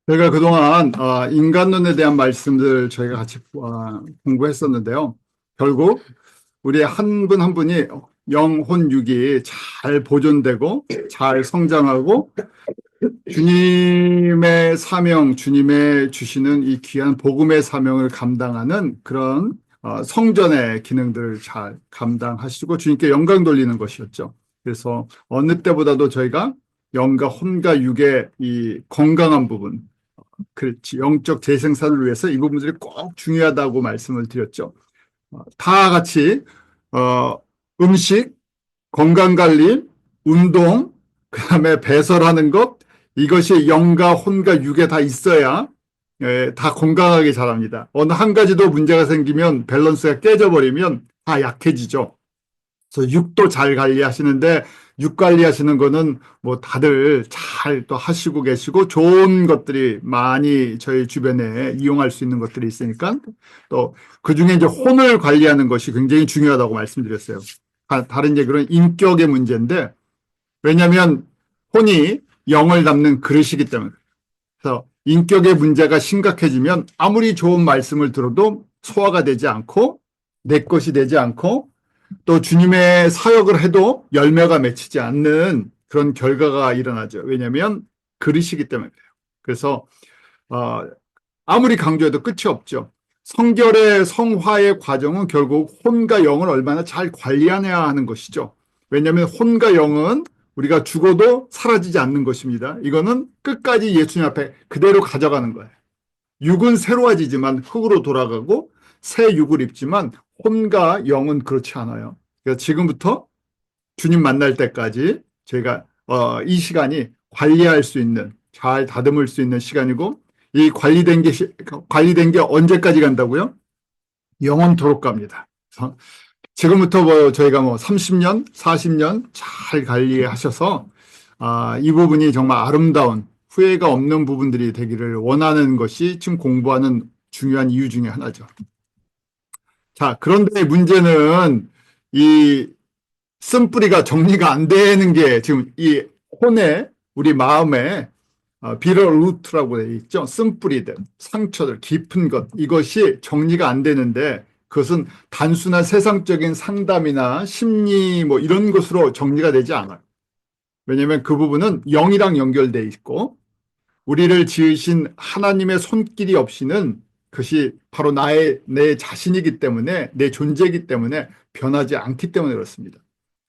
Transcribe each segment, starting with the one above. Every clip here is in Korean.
저희가 그동안 인간론에 대한 말씀들 저희가 같이 공부했었는데요. 결국 우리 한 분 한 분이 영혼 육이 잘 보존되고 잘 성장하고 주님의 사명, 주님의 주시는 이 귀한 복음의 사명을 감당하는 그런 성전의 기능들을 잘 감당하시고 주님께 영광 돌리는 것이었죠. 그래서 어느 때보다도 저희가 영과 혼과 육의 이 건강한 부분, 그렇지. 영적 재생산을 위해서 이 부분들이 꼭 중요하다고 말씀을 드렸죠. 다 같이 음식, 건강관리, 운동, 그다음에 배설하는 것, 이것이 영과 혼과 육에 다 있어야 다 건강하게 자랍니다. 어느 한 가지도 문제가 생기면 밸런스가 깨져버리면 다 약해지죠. 그래서 육도 잘 관리하시는데 육 관리하시는 거는 뭐 다들 잘 또 하시고 계시고 좋은 것들이 많이 저희 주변에 이용할 수 있는 것들이 있으니까 또 그중에 이제 혼을 관리하는 것이 굉장히 중요하다고 말씀드렸어요. 다른 얘기로는 인격의 문제인데 왜냐하면 혼이 영을 담는 그릇이기 때문에 그래서 인격의 문제가 심각해지면 아무리 좋은 말씀을 들어도 소화가 되지 않고 내 것이 되지 않고 또 주님의 사역을 해도 열매가 맺히지 않는 그런 결과가 일어나죠. 왜냐하면 그릇이기 때문에 그래요. 그래서 아무리 강조해도 끝이 없죠. 성결의 성화의 과정은 결국 혼과 영을 얼마나 잘 관리해야 하는 것이죠. 왜냐하면 혼과 영은 우리가 죽어도 사라지지 않는 것입니다. 이거는 끝까지 예수님 앞에 그대로 가져가는 거예요. 육은 새로워지지만 흙으로 돌아가고 새 육을 입지만 혼과 영은 그렇지 않아요. 그래서 지금부터 주님 만날 때까지 저희가 이 시간이 관리할 수 있는 잘 다듬을 수 있는 시간이고 이 관리된 게 언제까지 간다고요? 영원토록 갑니다. 지금부터 저희가 30년, 40년 잘 관리하셔서 이 부분이 정말 아름다운 후회가 없는 부분들이 되기를 원하는 것이 지금 공부하는 중요한 이유 중에 하나죠. 자, 그런데 문제는 이 쓴뿌리가 정리가 안 되는 게 지금 이 혼에 우리 마음에 비럴 루트라고 되어 있죠. 쓴뿌리들, 상처들, 깊은 것 이것이 정리가 안 되는데 그것은 단순한 세상적인 상담이나 심리 뭐 이런 것으로 정리가 되지 않아요. 왜냐하면 그 부분은 영이랑 연결돼 있고 우리를 지으신 하나님의 손길이 없이는 그것이 바로 내 자신이기 때문에 내 존재이기 때문에 변하지 않기 때문에 그렇습니다.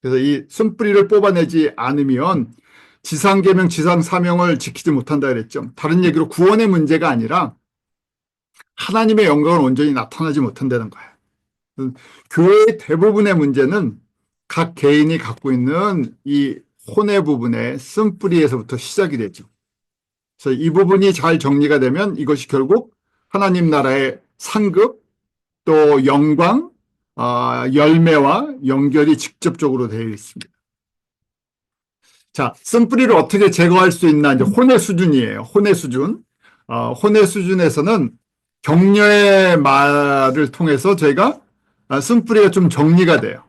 그래서 이 쓴뿌리를 뽑아내지 않으면 지상계명, 지상사명을 지키지 못한다 그랬죠. 다른 얘기로 구원의 문제가 아니라 하나님의 영광을 온전히 나타나지 못한다는 거예요. 교회의 대부분의 문제는 각 개인이 갖고 있는 이 혼의 부분의 쓴뿌리에서부터 시작이 되죠. 그래서 이 부분이 잘 정리가 되면 이것이 결국 하나님 나라의 상급 또 영광, 열매와 연결이 직접적으로 되어 있습니다. 자, 쓴뿌리를 어떻게 제거할 수 있나 이제 혼의 수준이에요. 혼의 수준. 혼의 수준에서는 격려의 말을 통해서 저희가 쓴뿌리가 좀 정리가 돼요.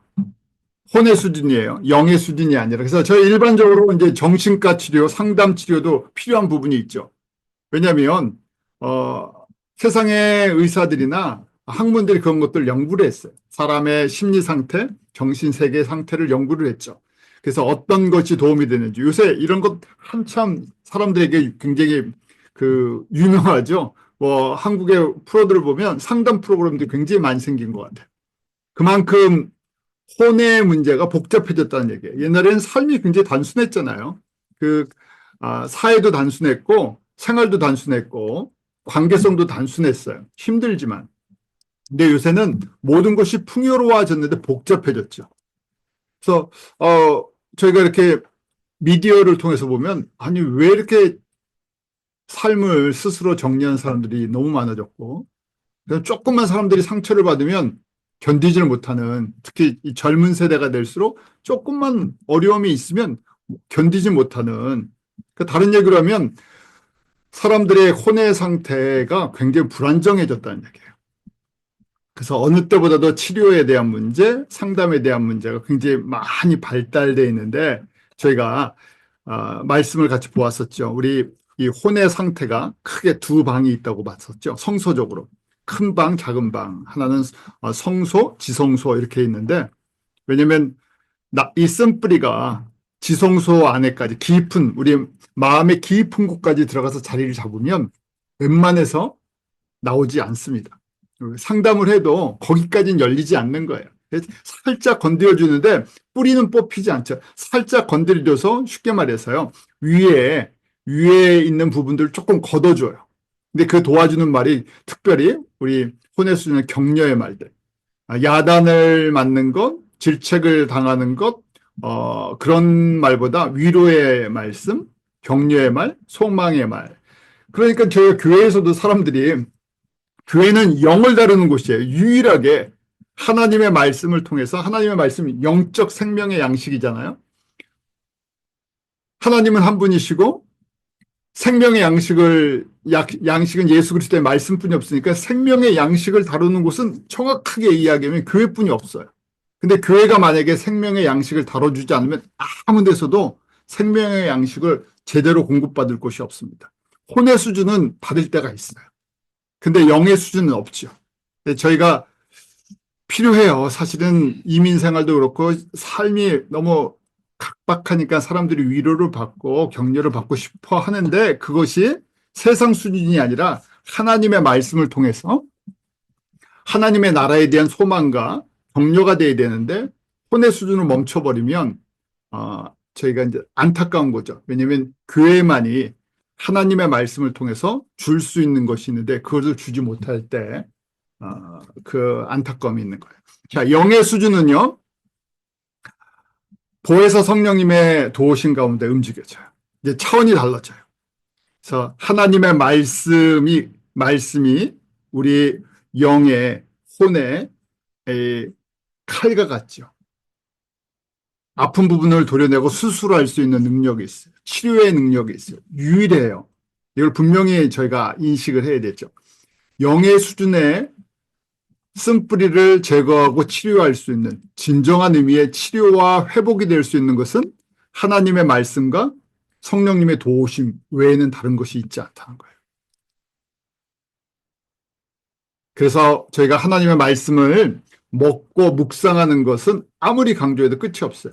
혼의 수준이에요. 영의 수준이 아니라. 그래서 저희 일반적으로 이제 정신과 치료, 상담 치료도 필요한 부분이 있죠. 왜냐하면 세상의 의사들이나 학문들이 그런 것들 연구를 했어요. 사람의 심리 상태, 정신 세계 상태를 연구를 했죠. 그래서 어떤 것이 도움이 되는지 요새 이런 것 한참 사람들에게 굉장히 유명하죠. 뭐 한국의 프로들을 보면 상담 프로그램들이 굉장히 많이 생긴 것 같아요. 그만큼 혼의 문제가 복잡해졌다는 얘기예요. 옛날에는 삶이 굉장히 단순했잖아요. 사회도 단순했고 생활도 단순했고 관계성도 단순했어요. 힘들지만. 근데 요새는 모든 것이 풍요로워졌는데 복잡해졌죠. 그래서 저희가 이렇게 미디어를 통해서 보면 아니 왜 이렇게 삶을 스스로 정리한 사람들이 너무 많아졌고 조금만 사람들이 상처를 받으면 견디지를 못하는 특히 이 젊은 세대가 될수록 조금만 어려움이 있으면 견디지 못하는 다른 얘기로 하면 사람들의 혼의 상태가 굉장히 불안정해졌다는 얘기예요. 그래서 어느 때보다도 치료에 대한 문제, 상담에 대한 문제가 굉장히 많이 발달되어 있는데 저희가 말씀을 같이 보았었죠. 우리 이 혼의 상태가 크게 두 방이 있다고 봤었죠. 성소적으로. 큰 방, 작은 방. 하나는 성소, 지성소 이렇게 있는데, 왜냐면 이 쓴뿌리가 지성소 안에까지 깊은, 우리 마음의 깊은 곳까지 들어가서 자리를 잡으면 웬만해서 나오지 않습니다. 상담을 해도 거기까지는 열리지 않는 거예요. 살짝 건드려주는데 뿌리는 뽑히지 않죠. 살짝 건드려줘서 쉽게 말해서요. 위에 있는 부분들을 조금 걷어줘요. 근데 그 도와주는 말이 특별히 우리 혼의 수준의 격려의 말들. 야단을 맞는 것, 질책을 당하는 것, 그런 말보다 위로의 말씀, 격려의 말, 소망의 말. 그러니까 저희 교회에서도 사람들이 교회는 영을 다루는 곳이에요. 유일하게 하나님의 말씀을 통해서 하나님의 말씀이 영적 생명의 양식이잖아요. 하나님은 한 분이시고 생명의 양식은 예수 그리스도의 말씀뿐이 없으니까 생명의 양식을 다루는 곳은 정확하게 이야기하면 교회뿐이 없어요. 근데 교회가 만약에 생명의 양식을 다뤄주지 않으면 아무 데서도 생명의 양식을 제대로 공급받을 곳이 없습니다. 혼의 수준은 받을 때가 있어요. 근데 영의 수준은 없죠. 저희가 필요해요. 사실은 이민 생활도 그렇고 삶이 너무 각박하니까 사람들이 위로를 받고 격려를 받고 싶어 하는데 그것이 세상 수준이 아니라 하나님의 말씀을 통해서 하나님의 나라에 대한 소망과 격려가 돼야 되는데 혼의 수준을 멈춰버리면 저희가 이제 안타까운 거죠. 왜냐하면 교회만이 하나님의 말씀을 통해서 줄 수 있는 것이 있는데 그것을 주지 못할 때 그 안타까움이 있는 거예요. 자, 영의 수준은요. 보혜사 성령님의 도우심 가운데 움직여져요. 이제 차원이 달라져요. 그래서 하나님의 말씀이 우리 영의 혼의 칼과 같죠. 아픈 부분을 도려내고 수술할 수 있는 능력이 있어요. 치료의 능력이 있어요. 유일해요. 이걸 분명히 저희가 인식을 해야 되죠. 영의 수준의 쓴뿌리를 제거하고 치료할 수 있는 진정한 의미의 치료와 회복이 될 수 있는 것은 하나님의 말씀과 성령님의 도우심 외에는 다른 것이 있지 않다는 거예요. 그래서 저희가 하나님의 말씀을 먹고 묵상하는 것은 아무리 강조해도 끝이 없어요.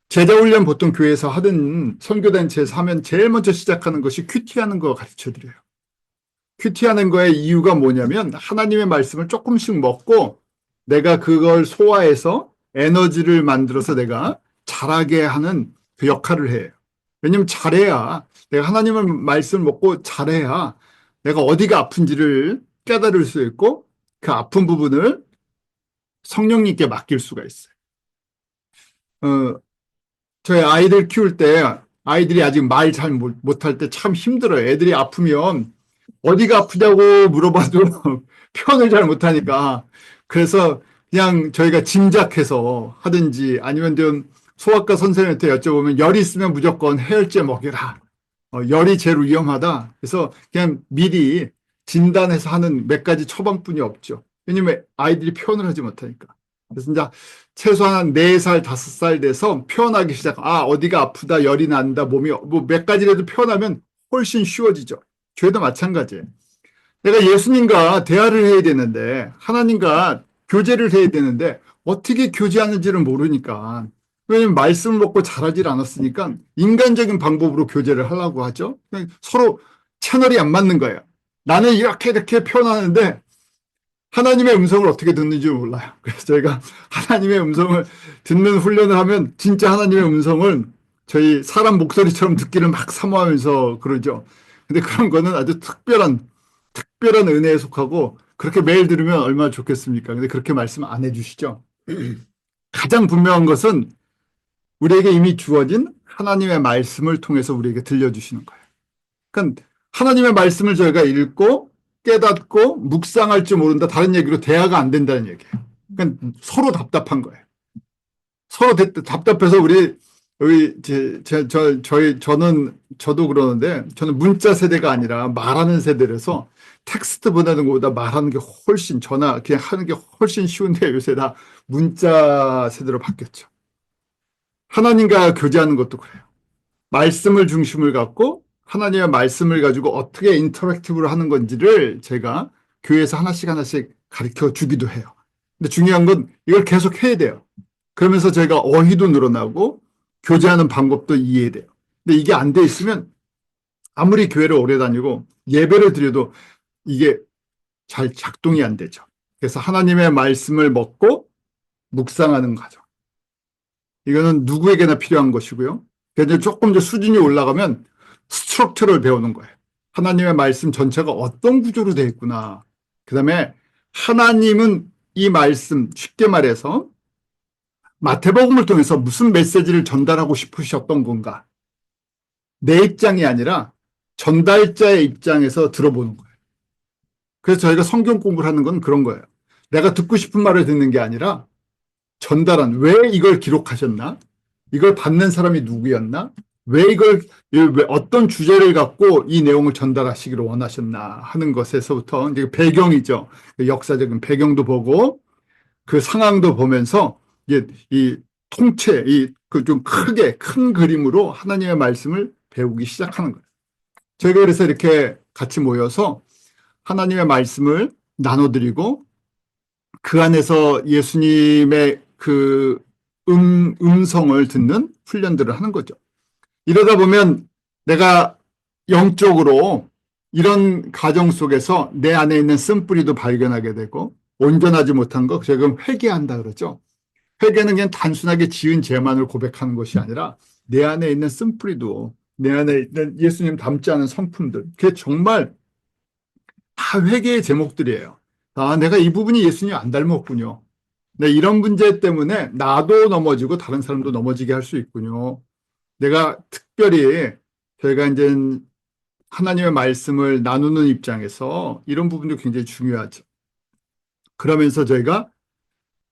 제자훈련 보통 교회에서 하든 선교단체에서 하면 제일 먼저 시작하는 것이 큐티하는 거 가르쳐드려요. 큐티하는 거의 이유가 뭐냐면 하나님의 말씀을 조금씩 먹고 내가 그걸 소화해서 에너지를 만들어서 내가 잘하게 하는 그 역할을 해요. 왜냐면 잘해야 내가 하나님의 말씀을 먹고 잘해야 내가 어디가 아픈지를 깨달을 수 있고 그 아픈 부분을 성령님께 맡길 수가 있어요. 저희 아이들 키울 때 아이들이 아직 말 잘 못할 때 참 힘들어요. 애들이 아프면 어디가 아프냐고 물어봐도 표현을 잘 못하니까. 그래서 그냥 저희가 짐작해서 하든지 아니면 좀 소아과 선생님한테 여쭤보면 열이 있으면 무조건 해열제 먹여라. 열이 제일 위험하다. 그래서 그냥 미리 진단해서 하는 몇 가지 처방뿐이 없죠. 왜냐면 아이들이 표현을 하지 못하니까. 그래서 이제 최소한 4살, 5살 돼서 표현하기 어디가 아프다, 열이 난다, 몸이 뭐 몇 가지라도 표현하면 훨씬 쉬워지죠. 죄도 마찬가지예요. 내가 예수님과 대화를 해야 되는데 하나님과 교제를 해야 되는데 어떻게 교제하는지를 모르니까 왜냐면 말씀을 먹고 자라질 않았으니까 인간적인 방법으로 교제를 하려고 하죠. 서로 채널이 안 맞는 거예요. 나는 이렇게 표현하는데 하나님의 음성을 어떻게 듣는지 몰라요. 그래서 저희가 하나님의 음성을 듣는 훈련을 하면 진짜 하나님의 음성을 저희 사람 목소리처럼 듣기를 막 사모하면서 그러죠. 근데 그런 거는 아주 특별한 은혜에 속하고 그렇게 매일 들으면 얼마나 좋겠습니까? 근데 그렇게 말씀 안 해주시죠. 가장 분명한 것은 우리에게 이미 주어진 하나님의 말씀을 통해서 우리에게 들려주시는 거예요. 그러니까 하나님의 말씀을 저희가 읽고 깨닫고 묵상할 줄 모른다. 다른 얘기로 대화가 안 된다는 얘기예요. 그러니까 서로 답답한 거예요. 서로 답답해서 저도 그러는데 저는 문자 세대가 아니라 말하는 세대라서 텍스트 보내는 것보다 말하는 게 훨씬 전화 그냥 하는 게 훨씬 쉬운데 요새 다 문자 세대로 바뀌었죠. 하나님과 교제하는 것도 그래요. 말씀을 중심을 갖고 하나님의 말씀을 가지고 어떻게 인터랙티브를 하는 건지를 제가 교회에서 하나씩 하나씩 가르쳐 주기도 해요. 근데 중요한 건 이걸 계속 해야 돼요. 그러면서 저희가 어휘도 늘어나고 교제하는 방법도 이해돼요. 근데 이게 안 돼 있으면 아무리 교회를 오래 다니고 예배를 드려도 이게 잘 작동이 안 되죠. 그래서 하나님의 말씀을 먹고 묵상하는 과정. 이거는 누구에게나 필요한 것이고요. 그래서 조금 더 수준이 올라가면 스트럭처를 배우는 거예요. 하나님의 말씀 전체가 어떤 구조로 되어 있구나. 그 다음에 하나님은 이 말씀, 쉽게 말해서 마태복음을 통해서 무슨 메시지를 전달하고 싶으셨던 건가. 내 입장이 아니라 전달자의 입장에서 들어보는 거예요. 그래서 저희가 성경 공부를 하는 건 그런 거예요. 내가 듣고 싶은 말을 듣는 게 아니라 전달한, 왜 이걸 기록하셨나? 이걸 받는 사람이 누구였나? 왜 어떤 주제를 갖고 이 내용을 전달하시기를 원하셨나 하는 것에서부터 이제 배경이죠. 역사적인 배경도 보고 그 상황도 보면서 이 통체, 그 좀 크게 큰 그림으로 하나님의 말씀을 배우기 시작하는 거예요. 저희가 그래서 이렇게 같이 모여서 하나님의 말씀을 나눠드리고 그 안에서 예수님의 그 음성을 듣는 훈련들을 하는 거죠. 이러다 보면 내가 영적으로 이런 과정 속에서 내 안에 있는 쓴뿌리도 발견하게 되고 온전하지 못한 거 지금 회개한다 그러죠. 회개는 그냥 단순하게 지은 죄만을 고백하는 것이 아니라 내 안에 있는 쓴뿌리도 내 안에 있는 예수님 닮지 않은 성품들 그게 정말 다 회개의 제목들이에요. 아, 내가 이 부분이 예수님 안 닮았군요. 네, 이런 문제 때문에 나도 넘어지고 다른 사람도 넘어지게 할 수 있군요. 내가 특별히 저희가 이제 하나님의 말씀을 나누는 입장에서 이런 부분도 굉장히 중요하죠. 그러면서 저희가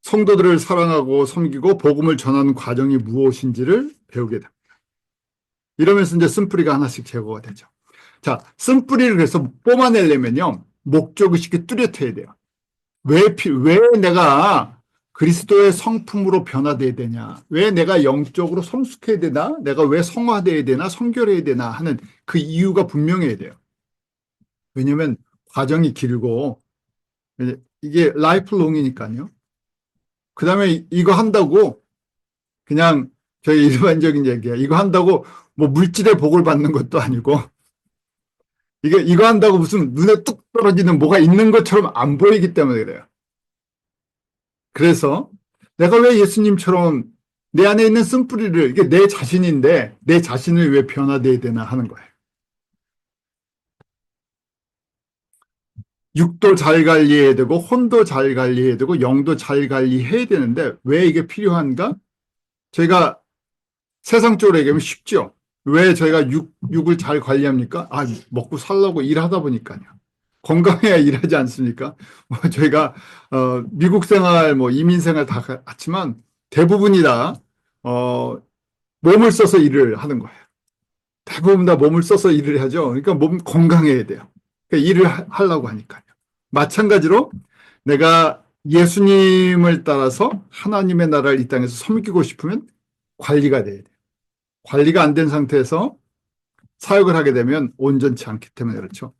성도들을 사랑하고 섬기고 복음을 전하는 과정이 무엇인지를 배우게 됩니다. 이러면서 이제 쓴뿌리가 하나씩 제거가 되죠. 자, 쓴뿌리를 그래서 뽑아내려면요. 목적의식이 뚜렷해야 돼요. 왜 내가 그리스도의 성품으로 변화돼야 되냐? 왜 내가 영적으로 성숙해야 되나? 내가 왜 성화돼야 되나? 성결해야 되나? 하는 그 이유가 분명해야 돼요. 왜냐하면 과정이 길고 이게 라이프롱이니까요. 그 다음에 이거 한다고 그냥 저희 일반적인 얘기야. 이거 한다고 뭐 물질의 복을 받는 것도 아니고 이거 한다고 무슨 눈에 뚝 떨어지는 뭐가 있는 것처럼 안 보이기 때문에 그래요. 그래서 내가 왜 예수님처럼 내 안에 있는 쓴뿌리를 이게 내 자신인데 내 자신을 왜 변화돼야 되나 하는 거예요. 육도 잘 관리해야 되고 혼도 잘 관리해야 되고 영도 잘 관리해야 되는데 왜 이게 필요한가? 저희가 세상적으로 얘기하면 쉽죠. 왜 저희가 육을 잘 관리합니까? 아, 먹고 살려고 일하다 보니까요. 건강해야 일하지 않습니까? 뭐 저희가 미국 생활, 뭐 이민 생활 다 같지만 대부분이 다 몸을 써서 일을 하는 거예요. 대부분 다 몸을 써서 일을 하죠. 그러니까 몸 건강해야 돼요. 그러니까 일을 하려고 하니까요. 마찬가지로 내가 예수님을 따라서 하나님의 나라를 이 땅에서 섬기고 싶으면 관리가 돼야 돼요. 관리가 안 된 상태에서 사역을 하게 되면 온전치 않기 때문에 그렇죠.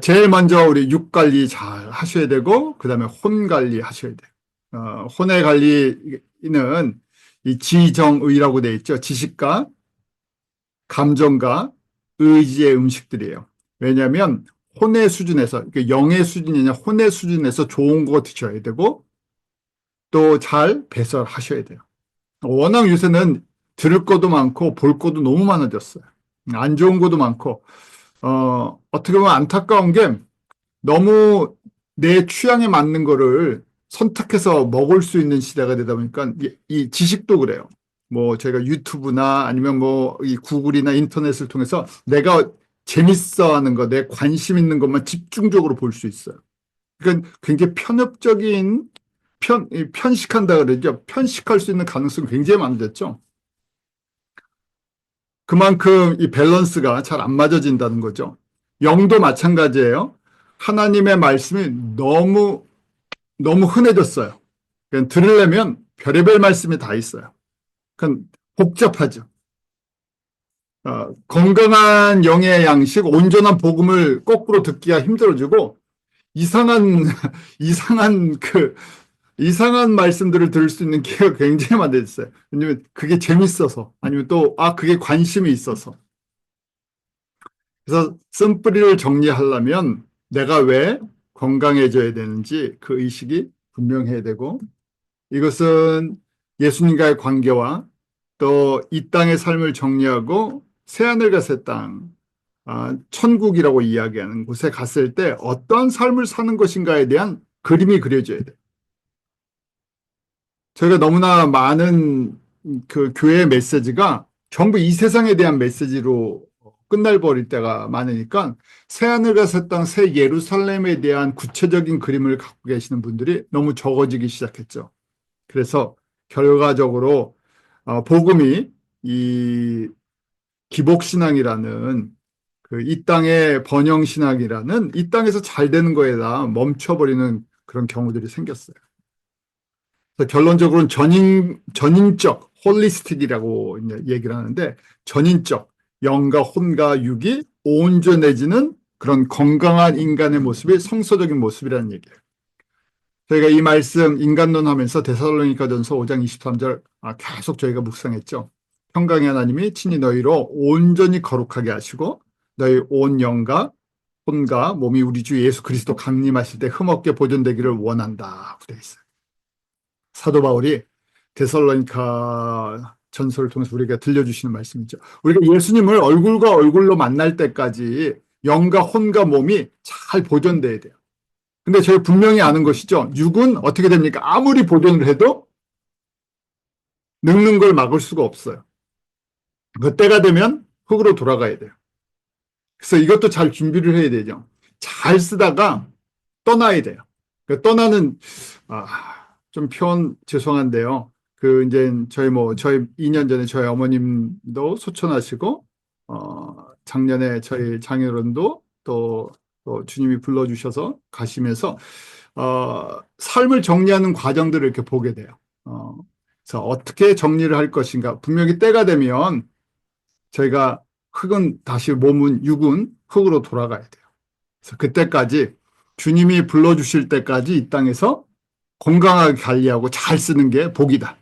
제일 먼저 우리 육 관리 잘 하셔야 되고 그 다음에 혼 관리 하셔야 돼요. 혼의 관리는 이 지정의라고 되어 있죠. 지식과 감정과 의지의 음식들이에요. 왜냐하면 혼의 수준에서 영의 수준이냐 혼의 수준에서 좋은 거 드셔야 되고 또 잘 배설하셔야 돼요. 워낙 요새는 들을 것도 많고 볼 것도 너무 많아졌어요. 안 좋은 것도 많고 어떻게 보면 안타까운 게 너무 내 취향에 맞는 거를 선택해서 먹을 수 있는 시대가 되다 보니까 이 지식도 그래요. 뭐 제가 유튜브나 아니면 뭐 이 구글이나 인터넷을 통해서 내가 재밌어 하는 거, 내 관심 있는 것만 집중적으로 볼 수 있어요. 그러니까 굉장히 편협적인 편식한다 그러죠. 편식할 수 있는 가능성이 굉장히 많아졌죠. 그만큼 이 밸런스가 잘 안 맞아진다는 거죠. 영도 마찬가지예요. 하나님의 말씀이 너무 흔해졌어요. 그러니까 들으려면 별의별 말씀이 다 있어요. 그건 복잡하죠. 건강한 영의 양식, 온전한 복음을 거꾸로 듣기가 힘들어지고 이상한 이상한 말씀들을 들을 수 있는 기회가 굉장히 많아졌어요. 왜냐면 그게 재밌어서 아니면 또 그게 관심이 있어서. 그래서 쓴뿌리를 정리하려면 내가 왜 건강해져야 되는지 그 의식이 분명해야 되고, 이것은 예수님과의 관계와 또 이 땅의 삶을 정리하고 새하늘과 새 땅, 천국이라고 이야기하는 곳에 갔을 때 어떤 삶을 사는 것인가에 대한 그림이 그려져야 돼요. 저희가 너무나 많은 그 교회의 메시지가 전부 이 세상에 대한 메시지로 끝날 버릴 때가 많으니까 새하늘과 새 땅, 새 예루살렘에 대한 구체적인 그림을 갖고 계시는 분들이 너무 적어지기 시작했죠. 그래서 결과적으로 복음이 이 기복신앙이라는 그 이 땅의 번영신앙이라는 이 땅에서 잘 되는 거에다 멈춰버리는 그런 경우들이 생겼어요. 그래서 결론적으로는 전인적, 홀리스틱이라고 얘기를 하는데, 전인적, 영과 혼과 육이 온전해지는 그런 건강한 인간의 모습이 성서적인 모습이라는 얘기예요. 저희가 이 말씀 인간론 하면서 데살로니가전서 5장 23절 계속 저희가 묵상했죠. 평강의 하나님이 친히 너희로 온전히 거룩하게 하시고 너희 온 영과 혼과 몸이 우리 주 예수 그리스도 강림하실 때 흠없게 보존되기를 원한다 되어 있어요. 사도 바울이 데살로니가 전서를 통해서 우리가 들려주시는 말씀이죠. 우리가 예수님을 얼굴과 얼굴로 만날 때까지 영과 혼과 몸이 잘 보존돼야 돼요. 근데 저희 분명히 아는 것이죠. 육은 어떻게 됩니까? 아무리 보존을 해도 늙는 걸 막을 수가 없어요. 그 때가 되면 흙으로 돌아가야 돼요. 그래서 이것도 잘 준비를 해야 되죠. 잘 쓰다가 떠나야 돼요. 그 떠나는 좀 표현 죄송한데요. 그 이제 저희 2년 전에 저희 어머님도 소천하시고 작년에 저희 장인어른도 또 주님이 불러주셔서 가시면서 삶을 정리하는 과정들을 이렇게 보게 돼요. 그래서 어떻게 정리를 할 것인가. 분명히 때가 되면 저희가 몸은 육은 흙으로 돌아가야 돼요. 그래서 그때까지 주님이 불러주실 때까지 이 땅에서 건강하게 관리하고 잘 쓰는 게 복이다.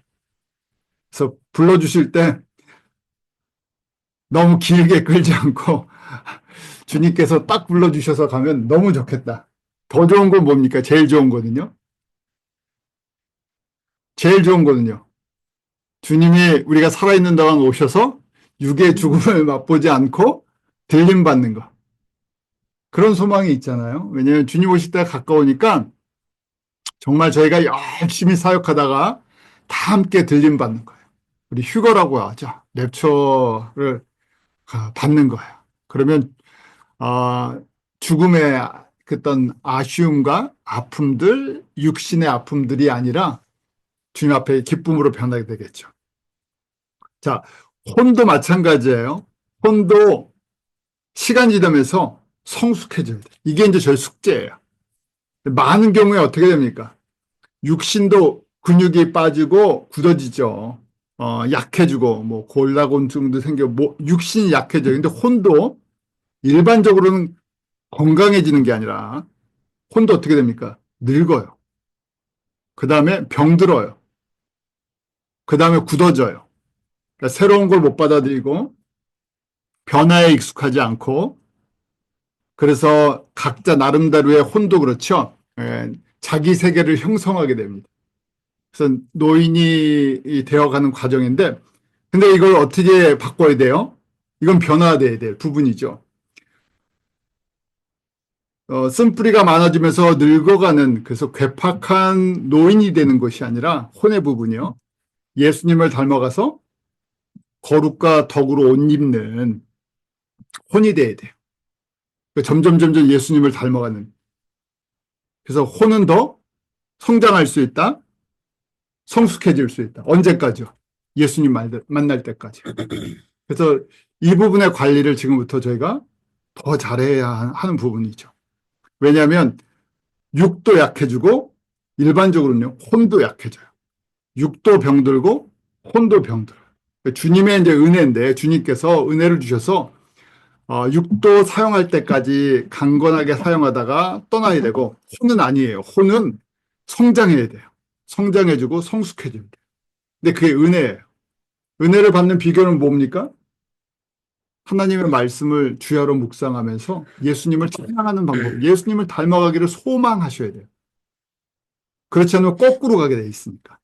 그래서 불러주실 때 너무 길게 끌지 않고 주님께서 딱 불러주셔서 가면 너무 좋겠다. 더 좋은 건 뭡니까? 제일 좋은 거는요. 제일 좋은 거는요. 주님이 우리가 살아있는 동안 오셔서 육의 죽음을 맛보지 않고 들림 받는 거. 그런 소망이 있잖아요. 왜냐하면 주님 오실 때가 가까우니까 정말 저희가 열심히 사역하다가 다 함께 들림 받는 거예요. 우리 휴거라고 하죠. 랩처를 받는 거예요. 그러면 죽음의 어떤 아쉬움과 아픔들, 육신의 아픔들이 아니라 주님 앞에 기쁨으로 변하게 되겠죠. 자, 혼도 마찬가지예요. 혼도 시간 지나면서 성숙해져야 돼요. 이게 이제 저희 숙제예요. 많은 경우에 어떻게 됩니까? 육신도 근육이 빠지고 굳어지죠. 약해지고 골다공증도 생겨 육신이 약해져요. 근데 혼도 일반적으로는 건강해지는 게 아니라 혼도 어떻게 됩니까? 늙어요. 그 다음에 병들어요. 그 다음에 굳어져요. 그러니까 새로운 걸 못 받아들이고 변화에 익숙하지 않고, 그래서 각자 나름대로의 혼도 그렇죠. 자기 세계를 형성하게 됩니다. 그래서 노인이 되어가는 과정인데, 근데 이걸 어떻게 바꿔야 돼요? 이건 변화돼야 될 부분이죠. 쓴뿌리가 많아지면서 늙어가는, 그래서 괴팍한 노인이 되는 것이 아니라 혼의 부분이요. 예수님을 닮아가서 거룩과 덕으로 옷 입는 혼이 돼야 돼요. 점점 예수님을 닮아가는. 그래서 혼은 더 성장할 수 있다. 성숙해질 수 있다. 언제까지요? 예수님 만날 때까지. 그래서 이 부분의 관리를 지금부터 저희가 더 잘해야 하는 부분이죠. 왜냐하면 육도 약해지고 일반적으로는요, 혼도 약해져요. 육도 병들고 혼도 병들어요. 주님의 이제 은혜인데 주님께서 은혜를 주셔서 육도 사용할 때까지 강건하게 사용하다가 떠나야 되고 혼은 아니에요. 혼은 성장해야 돼요. 성장해주고 성숙해져야 돼요. 근데 그게 은혜예요. 은혜를 받는 비결은 뭡니까? 하나님의 말씀을 주야로 묵상하면서 예수님을 찬양하는 방법, 예수님을 닮아가기를 소망하셔야 돼요. 그렇지 않으면 거꾸로 가게 돼 있으니까.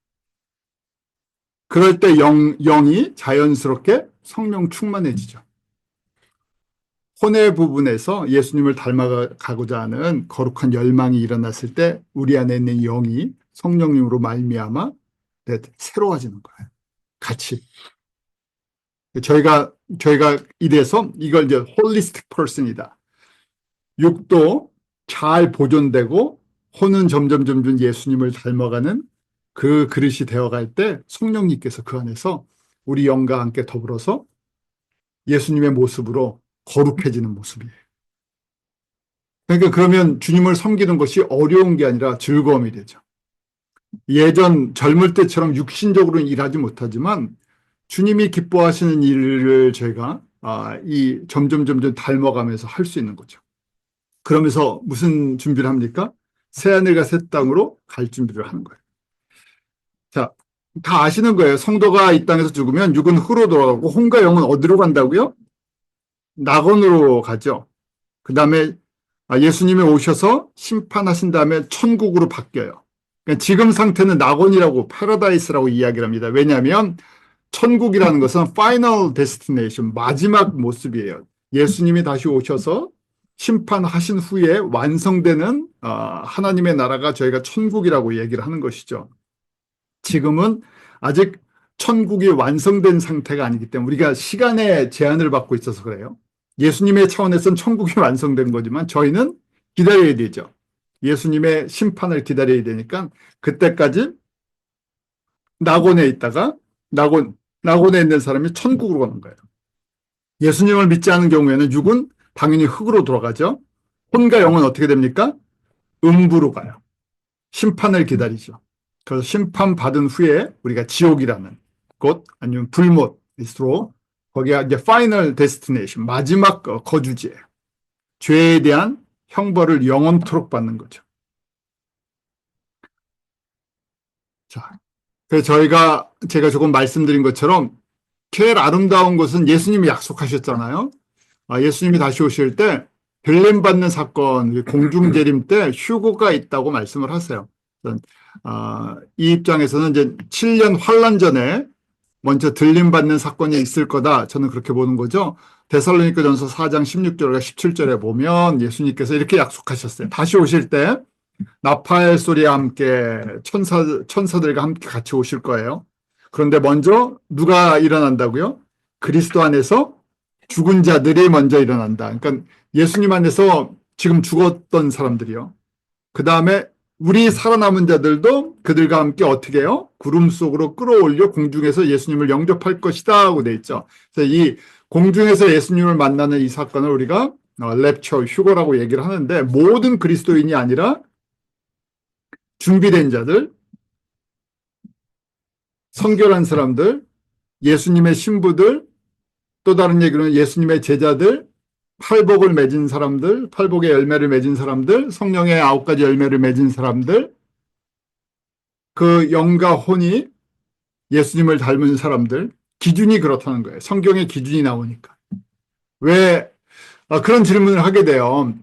그럴 때 영이 자연스럽게 성령 충만해지죠. 혼의 부분에서 예수님을 닮아가고자 하는 거룩한 열망이 일어났을 때 우리 안에 있는 영이 성령님으로 말미암아 새로워지는 거예요. 같이. 저희가 이래서 이걸 이제 홀리스틱 퍼슨이다. 육도 잘 보존되고 혼은 점점 예수님을 닮아가는 그 그릇이 되어갈 때 성령님께서 그 안에서 우리 영과 함께 더불어서 예수님의 모습으로 거룩해지는 모습이에요. 그러니까 그러면 주님을 섬기는 것이 어려운 게 아니라 즐거움이 되죠. 예전 젊을 때처럼 육신적으로는 일하지 못하지만 주님이 기뻐하시는 일을 저희가 점점 닮아가면서 할 수 있는 거죠. 그러면서 무슨 준비를 합니까? 새하늘과 새 땅으로 갈 준비를 하는 거예요. 자, 다 아시는 거예요. 성도가 이 땅에서 죽으면 육은 흙으로 돌아가고 혼과 영은 어디로 간다고요? 낙원으로 가죠. 그 다음에 예수님이 오셔서 심판하신 다음에 천국으로 바뀌어요. 그러니까 지금 상태는 낙원이라고 파라다이스라고 이야기를 합니다. 왜냐하면 천국이라는 것은 final destination, 마지막 모습이에요. 예수님이 다시 오셔서 심판하신 후에 완성되는 하나님의 나라가 저희가 천국이라고 얘기를 하는 것이죠. 지금은 아직 천국이 완성된 상태가 아니기 때문에 우리가 시간의 제한을 받고 있어서 그래요. 예수님의 차원에서는 천국이 완성된 거지만 저희는 기다려야 되죠. 예수님의 심판을 기다려야 되니까 그때까지 낙원에 있다가 낙원에 있는 사람이 천국으로 가는 거예요. 예수님을 믿지 않은 경우에는 육은 당연히 흙으로 돌아가죠. 혼과 영은 어떻게 됩니까? 음부로 가요. 심판을 기다리죠. 그래서 심판받은 후에 우리가 지옥이라는 곳 아니면 불못으로 거기가 이제 파이널 데스티네이션 마지막 거주지예요. 죄에 대한 형벌을 영원토록 받는 거죠. 자, 그래서 제가 조금 말씀드린 것처럼 제일 아름다운 것은 예수님이 약속하셨잖아요. 예수님이 다시 오실 때 들림 받는 사건, 공중재림 때 휴거가 있다고 말씀을 하세요. 이 입장에서는 이제 7년 환란 전에 먼저 들림 받는 사건이 있을 거다. 저는 그렇게 보는 거죠. 데살로니가전서 4장 16절과 17절에 보면 예수님께서 이렇게 약속하셨어요. 다시 오실 때 나팔 소리와 함께 천사들과 함께 같이 오실 거예요. 그런데 먼저 누가 일어난다고요? 그리스도 안에서 죽은 자들이 먼저 일어난다. 그러니까 예수님 안에서 지금 죽었던 사람들이요. 그 다음에 우리 살아남은 자들도 그들과 함께 어떻게 해요? 구름 속으로 끌어올려 공중에서 예수님을 영접할 것이다 하고 돼 있죠. 그래서 이 공중에서 예수님을 만나는 이 사건을 우리가 랩처, 휴거라고 얘기를 하는데 모든 그리스도인이 아니라 준비된 자들, 성결한 사람들, 예수님의 신부들, 또 다른 얘기로는 예수님의 제자들, 팔복을 맺은 사람들, 팔복의 열매를 맺은 사람들, 성령의 9가지 열매를 맺은 사람들, 그 영과 혼이 예수님을 닮은 사람들, 기준이 그렇다는 거예요. 성경에 기준이 나오니까. 왜 그런 질문을 하게 돼요.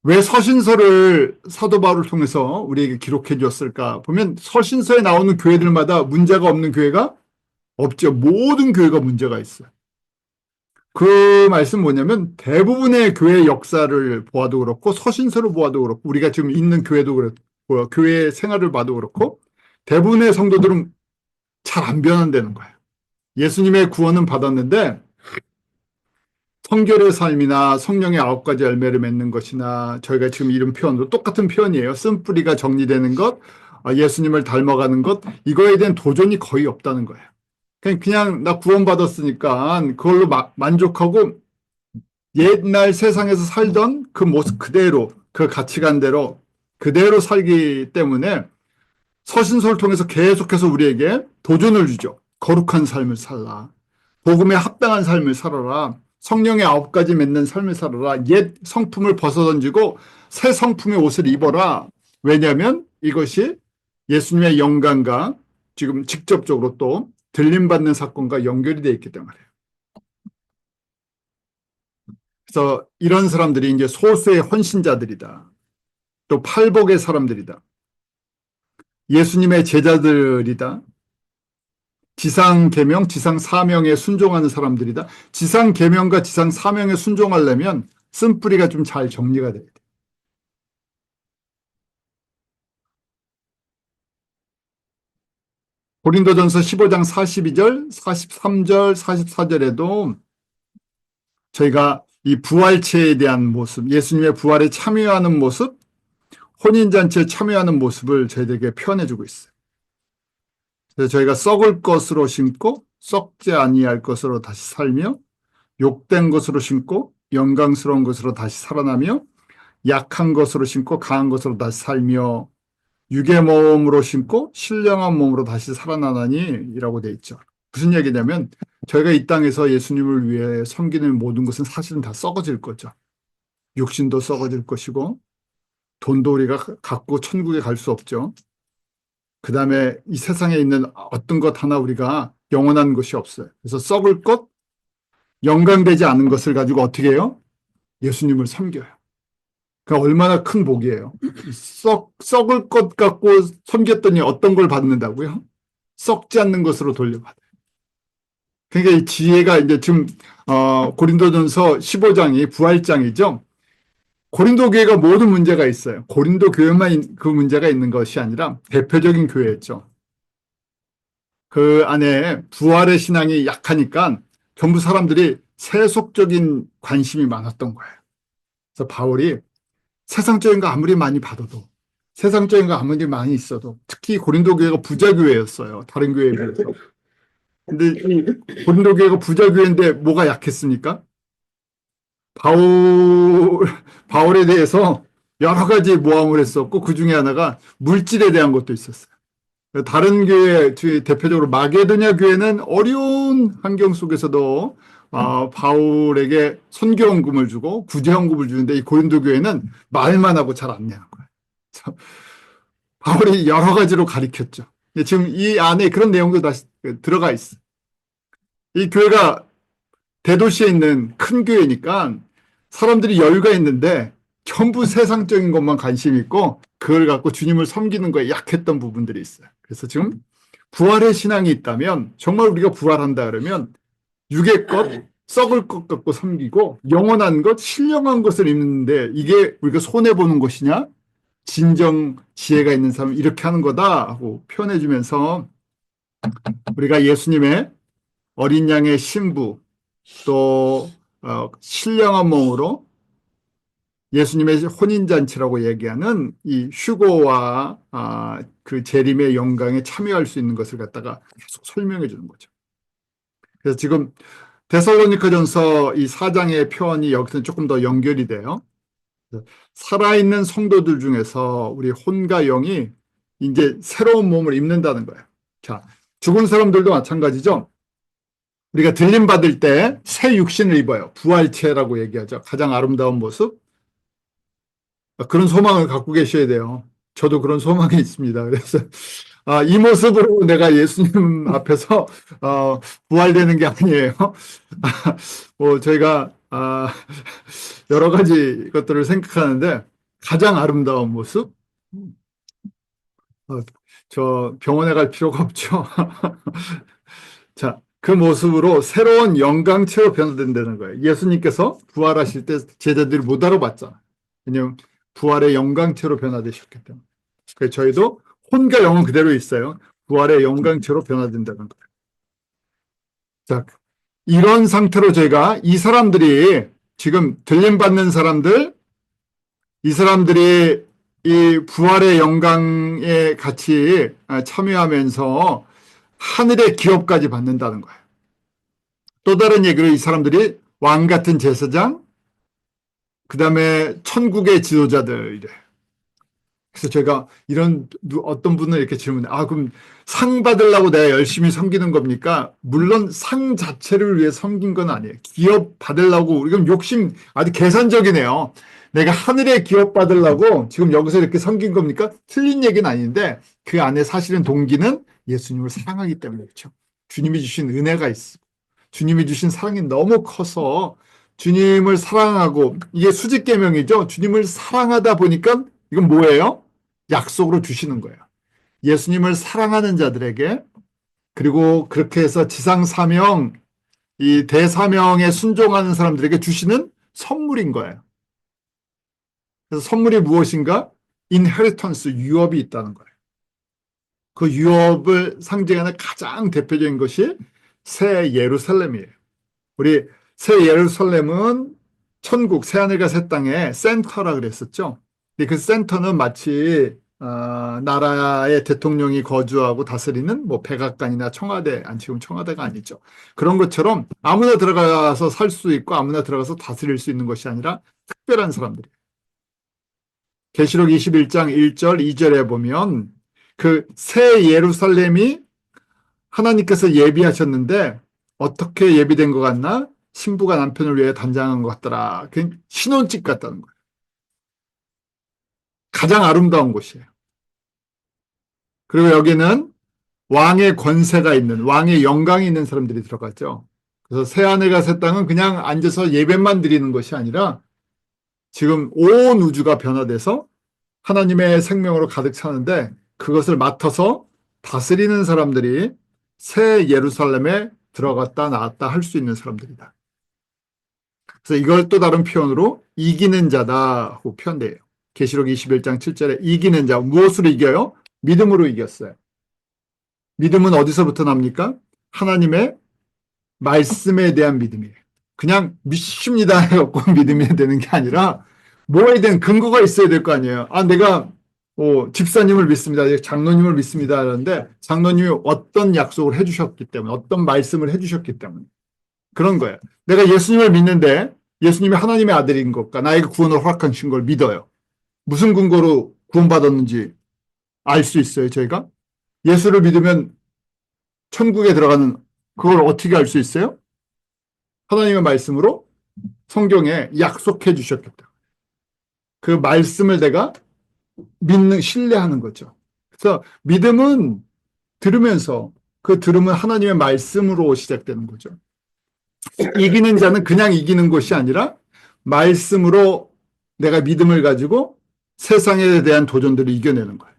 왜 서신서를 사도 바울을 통해서 우리에게 기록해 주었을까? 보면 서신서에 나오는 교회들마다 문제가 없는 교회가 없죠. 모든 교회가 문제가 있어요. 그 말씀 뭐냐면 대부분의 교회 역사를 보아도 그렇고 서신서를 보아도 그렇고 우리가 지금 있는 교회도 그렇고 교회 생활을 봐도 그렇고 대부분의 성도들은 잘 안 변한다는 거예요. 예수님의 구원은 받았는데 성결의 삶이나 성령의 9가지 열매를 맺는 것이나 저희가 지금 이런 표현도 똑같은 표현이에요. 쓴뿌리가 정리되는 것, 예수님을 닮아가는 것, 이거에 대한 도전이 거의 없다는 거예요. 그냥 나 구원받았으니까 그걸로 만족하고 옛날 세상에서 살던 그 모습 그대로, 그 가치관대로 그대로 살기 때문에 서신서를 통해서 계속해서 우리에게 도전을 주죠. 거룩한 삶을 살라. 복음에 합당한 삶을 살아라. 성령의 9가지 맺는 삶을 살아라. 옛 성품을 벗어던지고 새 성품의 옷을 입어라. 왜냐하면 이것이 예수님의 영광과 지금 직접적으로 또 들림받는 사건과 연결이 되어 있기 때문에. 그래서 이런 사람들이 이제 소수의 헌신자들이다. 또 팔복의 사람들이다. 예수님의 제자들이다. 지상 계명, 지상 사명에 순종하는 사람들이다. 지상 계명과 지상 사명에 순종하려면 쓴뿌리가 좀 잘 정리가 돼야 돼. 고린도전서 15장 42절, 43절, 44절에도 저희가 이 부활체에 대한 모습, 예수님의 부활에 참여하는 모습, 혼인잔치에 참여하는 모습을 저희들에게 표현해주고 있어요. 그래서 저희가 썩을 것으로 심고 썩지 아니할 것으로 다시 살며 욕된 것으로 심고 영광스러운 것으로 다시 살아나며 약한 것으로 심고 강한 것으로 다시 살며 육의 몸으로 심고 신령한 몸으로 다시 살아나나니 이라고 돼 있죠. 무슨 얘기냐면 저희가 이 땅에서 예수님을 위해 섬기는 모든 것은 사실은 다 썩어질 거죠. 육신도 썩어질 것이고 돈도 우리가 갖고 천국에 갈 수 없죠. 그 다음에 이 세상에 있는 어떤 것 하나 우리가 영원한 것이 없어요. 그래서 썩을 것, 영광되지 않은 것을 가지고 어떻게 해요? 예수님을 섬겨요. 그러니까 얼마나 큰 복이에요. 썩을 것 갖고 섬겼더니 어떤 걸 받는다고요? 썩지 않는 것으로 돌려받아요. 그러니까 이 지혜가 이제 지금 고린도전서 15장이 부활장이죠. 고린도 교회가 모든 문제가 있어요. 고린도 교회만 그 문제가 있는 것이 아니라 대표적인 교회였죠. 그 안에 부활의 신앙이 약하니까 전부 사람들이 세속적인 관심이 많았던 거예요. 그래서 바울이 세상적인 거 아무리 많이 받아도 세상적인 거 아무리 많이 있어도 특히 고린도 교회가 부자 교회였어요. 다른 교회에 비해서. 근데 고린도 교회가 부자 교회인데 뭐가 약했습니까? 바울에 대해서 여러 가지 모함을 했었고 그 중에 하나가 물질에 대한 것도 있었어요. 다른 교회, 대표적으로 마게도냐 교회는 어려운 환경 속에서도 바울에게 선교헌금을 주고 구제헌금을 주는데 이 고린도 교회는 말만 하고 잘 안 내는 거예요. 바울이 여러 가지로 가리켰죠. 지금 이 안에 그런 내용도 다시 들어가 있어요. 이 교회가 대도시에 있는 큰 교회니까 사람들이 여유가 있는데 전부 세상적인 것만 관심 있고 그걸 갖고 주님을 섬기는 거에 약했던 부분들이 있어요. 그래서 지금 부활의 신앙이 있다면 정말 우리가 부활한다 그러면 육의 것, 썩을 것 갖고 섬기고 영원한 것, 신령한 것을 입는데 이게 우리가 손해보는 것이냐? 진정 지혜가 있는 사람은 이렇게 하는 거다 하고 표현해 주면서 우리가 예수님의 어린 양의 신부 또 신령한 몸으로 예수님의 혼인잔치라고 얘기하는 이 휴거와 그 재림의 영광에 참여할 수 있는 것을 갖다가 계속 설명해 주는 거죠. 그래서 지금 데살로니가전서 이 4장의 표현이 여기서 조금 더 연결이 돼요. 살아있는 성도들 중에서 우리 혼과 영이 이제 새로운 몸을 입는다는 거예요. 자, 죽은 사람들도 마찬가지죠. 우리가 들림 받을 때 새 육신을 입어요. 부활체라고 얘기하죠. 가장 아름다운 모습. 그런 소망을 갖고 계셔야 돼요. 저도 그런 소망이 있습니다. 그래서 이 모습으로 내가 예수님 앞에서 부활되는 게 아니에요. 뭐 저희가 여러 가지 것들을 생각하는데 가장 아름다운 모습. 저 병원에 갈 필요가 없죠. 자, 그 모습으로 새로운 영광체로 변화된다는 거예요. 예수님께서 부활하실 때 제자들이 못 알아봤잖아요. 왜냐하면 부활의 영광체로 변화되셨기 때문에. 그래서 저희도 혼과 영은 그대로 있어요. 부활의 영광체로 변화된다는 거예요. 자, 이런 상태로 저희가 이 사람들이 지금 들림받는 사람들, 이 사람들이 이 부활의 영광에 같이 참여하면서 하늘의 기업까지 받는다는 거예요. 또 다른 얘기로 이 사람들이 왕 같은 제사장, 그 다음에 천국의 지도자들이래. 그래서 제가 어떤 분은 이렇게 질문해. 그럼 상 받으려고 내가 열심히 섬기는 겁니까? 물론 상 자체를 위해 섬긴 건 아니에요. 기업 받으려고, 이건 욕심 아주 계산적이네요. 내가 하늘에 기업 받으려고 지금 여기서 이렇게 섬긴 겁니까? 틀린 얘기는 아닌데 그 안에 사실은 동기는 예수님을 사랑하기 때문에 그렇죠. 주님이 주신 은혜가 있어. 주님이 주신 사랑이 너무 커서 주님을 사랑하고 이게 수직계명이죠. 주님을 사랑하다 보니까 이건 뭐예요? 약속으로 주시는 거예요. 예수님을 사랑하는 자들에게 그리고 그렇게 해서 지상 사명, 이 대사명에 순종하는 사람들에게 주시는 선물인 거예요. 그래서 선물이 무엇인가? 인헤리턴스, 유업이 있다는 거예요. 그 유업을 상징하는 가장 대표적인 것이 새 예루살렘이에요. 우리 새 예루살렘은 천국, 새하늘과 새 땅의 센터라 그랬었죠. 근데 그 센터는 마치 나라의 대통령이 거주하고 다스리는 뭐 백악관이나 청와대, 지금 청와대가 아니죠. 그런 것처럼 아무나 들어가서 살 수 있고 아무나 들어가서 다스릴 수 있는 것이 아니라 특별한 사람들이에요. 계시록 21장 1절, 2절에 보면 그 새 예루살렘이 하나님께서 예비하셨는데 어떻게 예비된 것 같나? 신부가 남편을 위해 단장한 것 같더라. 그 신혼집 같다는 거예요. 가장 아름다운 곳이에요. 그리고 여기는 왕의 권세가 있는, 왕의 영광이 있는 사람들이 들어갔죠. 그래서 새하늘과 새 땅은 그냥 앉아서 예배만 드리는 것이 아니라 지금 온 우주가 변화돼서 하나님의 생명으로 가득 차는데 그것을 맡아서 다스리는 사람들이 새 예루살렘에 들어갔다 나왔다 할 수 있는 사람들이다. 그래서 이걸 또 다른 표현으로 이기는 자다고 표현돼요. 계시록 21장 7절에 이기는 자, 무엇으로 이겨요? 믿음으로 이겼어요. 믿음은 어디서부터 납니까? 하나님의 말씀에 대한 믿음이에요. 그냥 믿습니다 해갖고 믿음이 되는 게 아니라 뭐에 대한 근거가 있어야 될 거 아니에요. 내가 집사님을 믿습니다. 장로님을 믿습니다. 그런데 장로님이 어떤 약속을 해주셨기 때문에 어떤 말씀을 해주셨기 때문에 그런 거예요. 내가 예수님을 믿는데 예수님이 하나님의 아들인 것과 나에게 구원을 허락하신 걸 믿어요. 무슨 근거로 구원받았는지 알 수 있어요, 저희가? 예수를 믿으면 천국에 들어가는 그걸 어떻게 알 수 있어요? 하나님의 말씀으로 성경에 약속해 주셨겠다. 그 말씀을 내가 신뢰하는 거죠. 그래서 믿음은 들으면서 그 들음은 하나님의 말씀으로 시작되는 거죠. 이기는 자는 그냥 이기는 것이 아니라 말씀으로 내가 믿음을 가지고 세상에 대한 도전들을 이겨내는 거예요.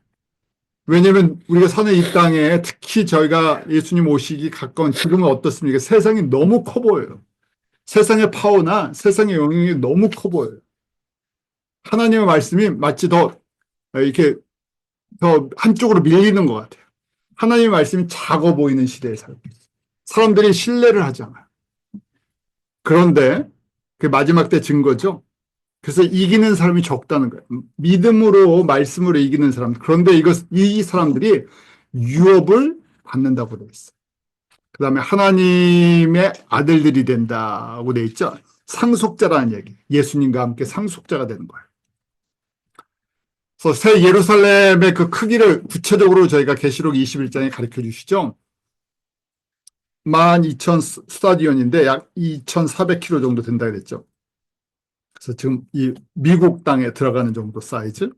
왜냐하면 우리가 사는 이 땅에 특히 저희가 예수님 오시기 가까운 지금은 어떻습니까? 세상이 너무 커 보여요. 세상의 파워나 세상의 영향이 너무 커 보여요. 하나님의 말씀이 마치 더 이렇게 더 한쪽으로 밀리는 것 같아요. 하나님의 말씀이 작아 보이는 시대에 살고 있어요. 사람들이 신뢰를 하잖아요. 그런데 그 마지막 때 증거죠. 그래서 이기는 사람이 적다는 거예요. 믿음으로 말씀으로 이기는 사람. 그런데 이 사람들이 유업을 받는다고 되어 있어요. 그 다음에 하나님의 아들들이 된다고 되어 있죠. 상속자라는 얘기. 예수님과 함께 상속자가 되는 거예요. 그래서 새 예루살렘의 그 크기를 구체적으로 저희가 계시록 21장에 가르쳐 주시죠. 12,000 스타디온인데 약 2,400km 정도 된다 그랬죠. 그래서 지금 이 미국 땅에 들어가는 정도 사이즈.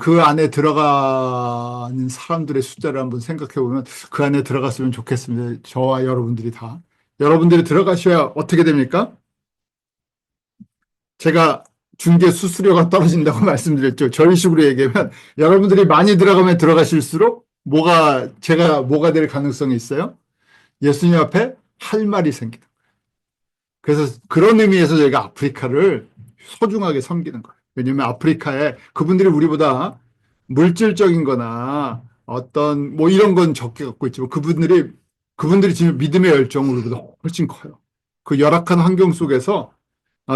그 안에 들어가는 사람들의 숫자를 한번 생각해 보면 그 안에 들어갔으면 좋겠습니다. 저와 여러분들이 다. 여러분들이 들어가셔야 어떻게 됩니까? 제가 중개 수수료가 떨어진다고 말씀드렸죠. 저희 식으로 얘기하면 여러분들이 많이 들어가면 들어가실수록 제가 뭐가 될 가능성이 있어요? 예수님 앞에 할 말이 생기는 거예요. 그래서 그런 의미에서 저희가 아프리카를 소중하게 섬기는 거예요. 왜냐하면 아프리카에 그분들이 우리보다 물질적인 거나 어떤 뭐 이런 건 적게 갖고 있지만 그분들이 지금 믿음의 열정은 우리보다 훨씬 커요. 그 열악한 환경 속에서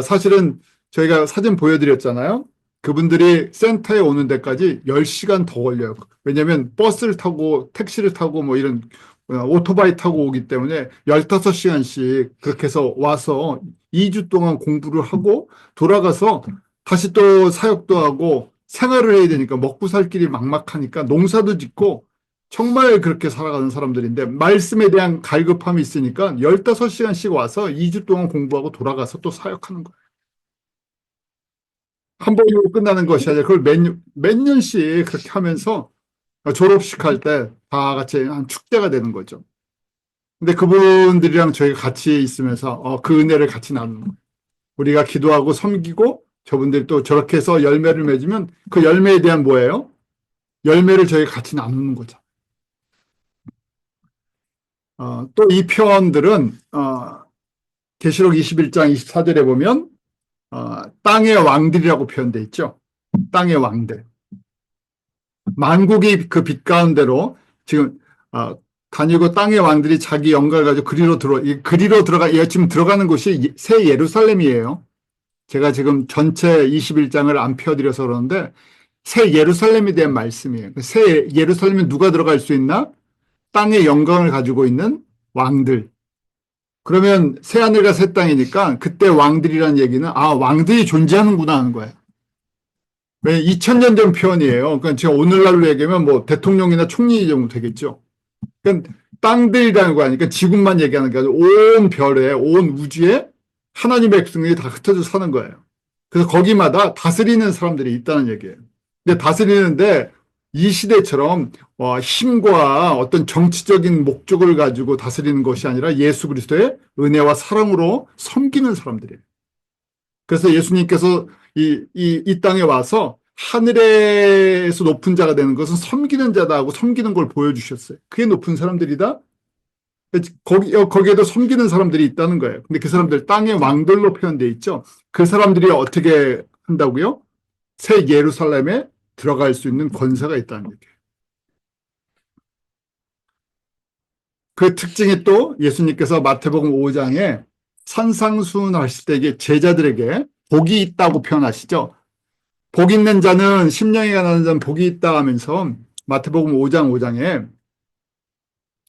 사실은 저희가 사진 보여드렸잖아요. 그분들이 센터에 오는 데까지 10시간 더 걸려요. 왜냐하면 버스를 타고 택시를 타고 뭐 이런 오토바이 타고 오기 때문에 15시간씩 그렇게 해서 와서 2주 동안 공부를 하고 돌아가서 다시 또 사역도 하고 생활을 해야 되니까 먹고 살 길이 막막하니까 농사도 짓고 정말 그렇게 살아가는 사람들인데 말씀에 대한 갈급함이 있으니까 15시간씩 와서 2주 동안 공부하고 돌아가서 또 사역하는 거예요. 한 번으로 끝나는 것이 아니라 그걸 몇 년씩 그렇게 하면서 졸업식 할 때 다 같이 한 축제가 되는 거죠. 근데 그분들이랑 저희가 같이 있으면서 그 은혜를 같이 나누는 거예요. 우리가 기도하고 섬기고 저분들이 또 저렇게 해서 열매를 맺으면 그 열매에 대한 뭐예요? 열매를 저희가 같이 나누는 거죠. 또 이 표현들은 계시록 21장 24절에 보면 땅의 왕들이라고 표현되어 있죠. 땅의 왕들. 만국이 그 빛 가운데로 지금 다니고 땅의 왕들이 자기 영광을 가지고 그리로 들어가 지금 들어가는 곳이 새 예루살렘이에요. 제가 지금 전체 21장을 안 펴드려서 그러는데 새 예루살렘에 대한 말씀이에요. 새 예루살렘에 누가 들어갈 수 있나? 땅의 영광을 가지고 있는 왕들. 그러면 새 하늘과 새 땅이니까 그때 왕들이라는 얘기는 왕들이 존재하는구나 하는 거예요. 왜 2000년 전 표현이에요. 그러니까 제가 오늘날로 얘기하면 뭐 대통령이나 총리 정도 되겠죠. 그러니까 땅들이라는 거 아니까 지구만 얘기하는 게 아니라 온 별에 온 우주에 하나님의 백성들이 다 흩어져 사는 거예요. 그래서 거기마다 다스리는 사람들이 있다는 얘기예요. 근데 다스리는데 이 시대처럼 힘과 어떤 정치적인 목적을 가지고 다스리는 것이 아니라 예수 그리스도의 은혜와 사랑으로 섬기는 사람들이에요. 그래서 예수님께서 이 땅에 와서 하늘에서 높은 자가 되는 것은 섬기는 자다 하고 섬기는 걸 보여주셨어요. 그게 높은 사람들이다? 거기에도 섬기는 사람들이 있다는 거예요. 근데 그 사람들 땅의 왕들로 표현되어 있죠. 그 사람들이 어떻게 한다고요? 새 예루살렘에 들어갈 수 있는 권세가 있다는 얘기예요. 그 특징이 또 예수님께서 마태복음 5장에 산상수훈하실 때 이게 제자들에게 복이 있다고 표현하시죠. 복 있는 자는 심령이 가난한 자는 복이 있다 하면서 마태복음 5장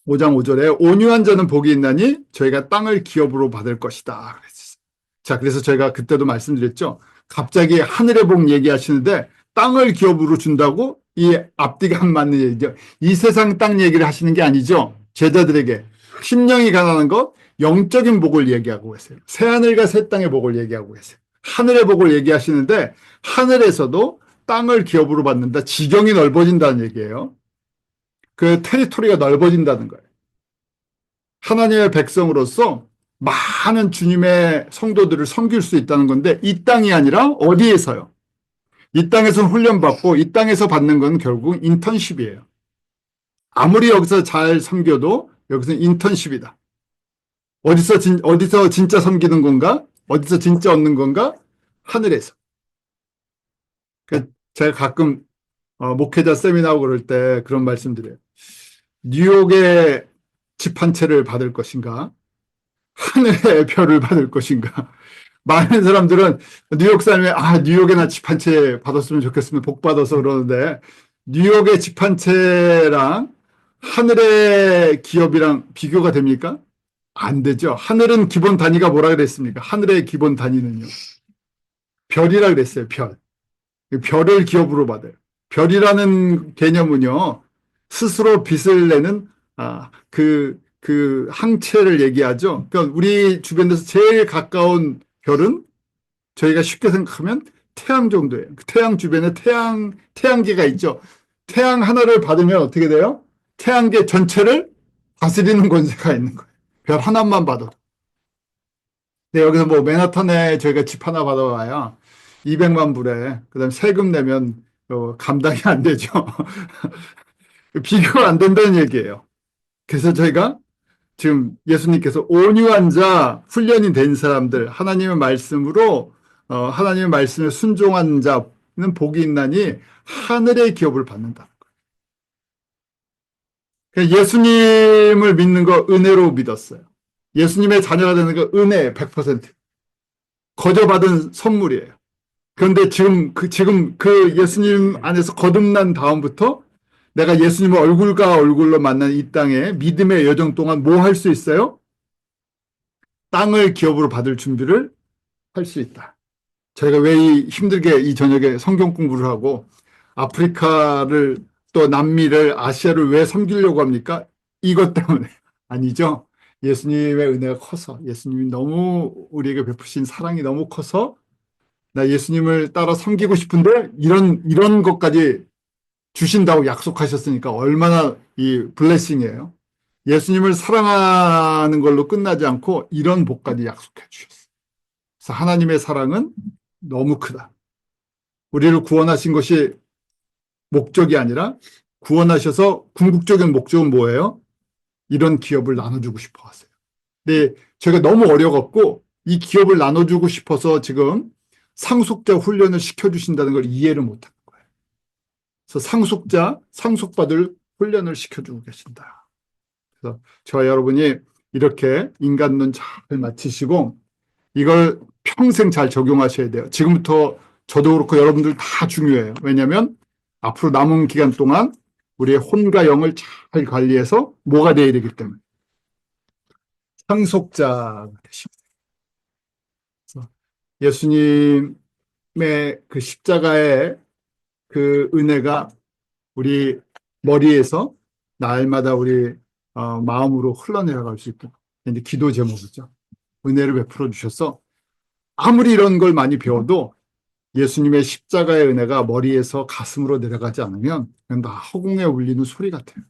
5절에 온유한 자는 복이 있나니 저희가 땅을 기업으로 받을 것이다 그랬어요. 자, 그래서 저희가 그때도 말씀드렸죠. 갑자기 하늘의 복 얘기하시는데 땅을 기업으로 준다고 이 앞뒤가 안 맞는 얘기죠. 이 세상 땅 얘기를 하시는 게 아니죠. 제자들에게 심령이 가난한 것 영적인 복을 얘기하고 계세요. 새 하늘과 새 땅의 복을 얘기하고 계세요. 하늘의 복을 얘기하시는데 하늘에서도 땅을 기업으로 받는다. 지경이 넓어진다는 얘기예요. 그 테리토리가 넓어진다는 거예요. 하나님의 백성으로서 많은 주님의 성도들을 섬길 수 있다는 건데 이 땅이 아니라 어디에서요? 이 땅에서 훈련받고 이 땅에서 받는 건 결국 인턴십이에요. 아무리 여기서 잘 섬겨도 여기서는 인턴십이다. 어디서 진짜 섬기는 건가? 어디서 진짜 얻는 건가? 하늘에서. 제가 가끔 목회자 세미나하고 그럴 때 그런 말씀드려요. 뉴욕의 집 한 채를 받을 것인가? 하늘의 별을 받을 것인가? 많은 사람들은 뉴욕 사람이 뉴욕에나 집 한 채 받았으면 좋겠으면 복 받아서 그러는데 뉴욕의 집 한 채랑 하늘의 기업이랑 비교가 됩니까? 안 되죠. 하늘은 기본 단위가 뭐라 그랬습니까? 하늘의 기본 단위는요. 별이라 그랬어요. 별. 별을 기업으로 받아요. 별이라는 개념은요. 스스로 빛을 내는 그 항체를 얘기하죠. 그러니까 우리 주변에서 제일 가까운 별은 저희가 쉽게 생각하면 태양 정도예요. 태양 주변에 태양계가 있죠. 태양 하나를 받으면 어떻게 돼요? 태양계 전체를 다스리는 권세가 있는 거예요. 별 하나만 받아도. 네, 여기서 뭐 맨하탄에 저희가 집 하나 받아와야 200만 불에 그다음 세금 내면 감당이 안 되죠. 비교가 안 된다는 얘기예요. 그래서 저희가 지금 예수님께서 온유한 자, 훈련이 된 사람들, 하나님의 말씀으로 하나님의 말씀에 순종한 자는 복이 있나니 하늘의 기업을 받는다. 예수님을 믿는 거 은혜로 믿었어요. 예수님의 자녀가 되는 거 은혜 100%. 거저받은 선물이에요. 그런데 지금 그 예수님 안에서 거듭난 다음부터 내가 예수님을 얼굴과 얼굴로 만난 이 땅에 믿음의 여정 동안 뭐 할 수 있어요? 땅을 기업으로 받을 준비를 할 수 있다. 저희가 왜 힘들게 이 저녁에 성경 공부를 하고 아프리카를 또 남미를 아시아를 왜 섬기려고 합니까? 이것 때문에 아니죠. 예수님의 은혜가 커서 예수님이 너무 우리에게 베푸신 사랑이 너무 커서 나 예수님을 따라 섬기고 싶은데 이런 것까지 주신다고 약속하셨으니까 얼마나 이 블레싱이에요. 예수님을 사랑하는 걸로 끝나지 않고 이런 복까지 약속해 주셨어요. 그래서 하나님의 사랑은 너무 크다. 우리를 구원하신 것이 목적이 아니라 구원하셔서 궁극적인 목적은 뭐예요? 이런 기업을 나눠주고 싶어 하세요. 근데 제가 너무 어려웠고 이 기업을 나눠주고 싶어서 지금 상속자 훈련을 시켜주신다는 걸 이해를 못하는 거예요. 그래서 상속받을 훈련을 시켜주고 계신다. 그래서 저와 여러분이 이렇게 인간론 잘 마치시고 이걸 평생 잘 적용하셔야 돼요. 지금부터 저도 그렇고 여러분들 다 중요해요. 왜냐하면 앞으로 남은 기간 동안 우리의 혼과 영을 잘 관리해서 뭐가 되어야 되기 때문에 상속자가 되십니다. 예수님의 그 십자가의 그 은혜가 우리 머리에서 날마다 우리 마음으로 흘러내려갈 수 있고 이제 기도 제목이죠. 은혜를 베풀어 주셔서 아무리 이런 걸 많이 배워도 예수님의 십자가의 은혜가 머리에서 가슴으로 내려가지 않으면 그냥 다 허공에 울리는 소리 같아요.